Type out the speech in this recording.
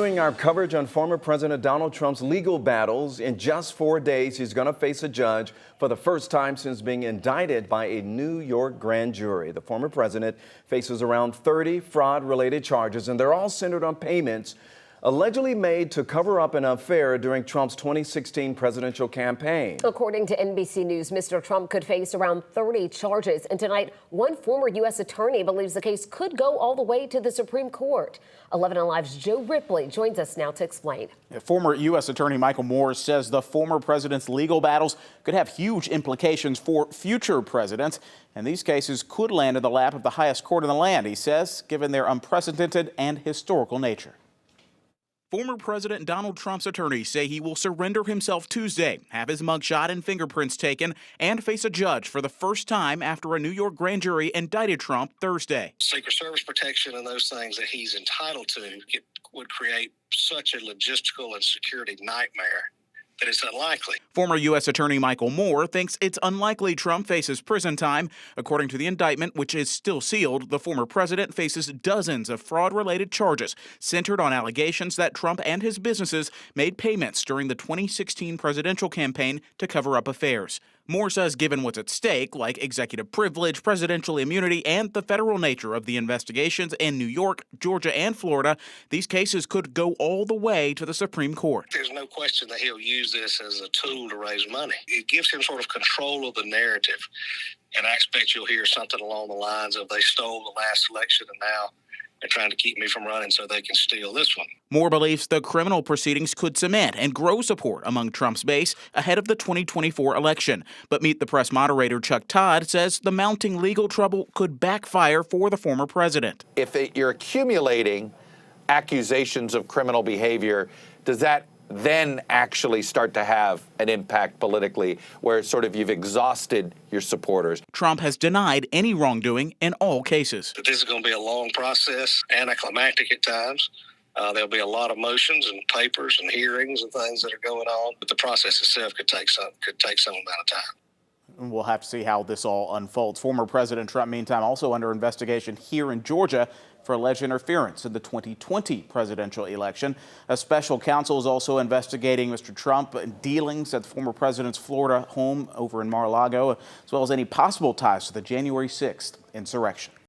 Doing our coverage on former President Donald Trump's legal battles. In just 4 days, he's going to face a judge for the first time since being indicted by a New York grand jury. The former president faces around 30 fraud-related charges, and they're all centered on payments allegedly made to cover up an affair during Trump's 2016 presidential campaign. According to NBC News, Mr. Trump could face around 30 charges. And tonight, one former U.S. attorney believes the case could go all the way to the Supreme Court. 11 Alive's Joe Ripley joins us now to explain. Former U.S. Attorney Michael Moore says the former president's legal battles could have huge implications for future presidents. And these cases could land in the lap of the highest court in the land, he says, given their unprecedented and historical nature. Former President Donald Trump's attorneys say he will surrender himself Tuesday, have his mugshot and fingerprints taken, and face a judge for the first time after a New York grand jury indicted Trump Thursday. Secret Service protection and those things that he's entitled to would create such a logistical and security nightmare that it's unlikely. Former U.S. Attorney Michael Moore thinks it's unlikely Trump faces prison time. According to the indictment, which is still sealed, the former president faces dozens of fraud-related charges centered on allegations that Trump and his businesses made payments during the 2016 presidential campaign to cover up affairs. Moore says given what's at stake, like executive privilege, presidential immunity, and the federal nature of the investigations in New York, Georgia, and Florida, these cases could go all the way to the Supreme Court. There's no question that he'll use this as a tool to raise money. It gives him sort of control of the narrative. And I expect you'll hear something along the lines of they stole the last election and now they're trying to keep me from running so they can steal this one. Moore believes the criminal proceedings could cement and grow support among Trump's base ahead of the 2024 election. But Meet the Press moderator Chuck Todd says the mounting legal trouble could backfire for the former president. If you're accumulating accusations of criminal behavior, does that then actually start to have an impact politically where sort of you've exhausted your supporters? Trump has denied any wrongdoing in all cases. But this is going to be a long process, anticlimactic at times. There'll be a lot of motions and papers and hearings and things that are going on, but the process itself could take some amount of time. We'll have to see how this all unfolds. Former President Trump, meantime, also under investigation here in Georgia for alleged interference in the 2020 presidential election. A special counsel is also investigating Mr. Trump and dealings at the former president's Florida home over in Mar-a-Lago, as well as any possible ties to the January 6th insurrection.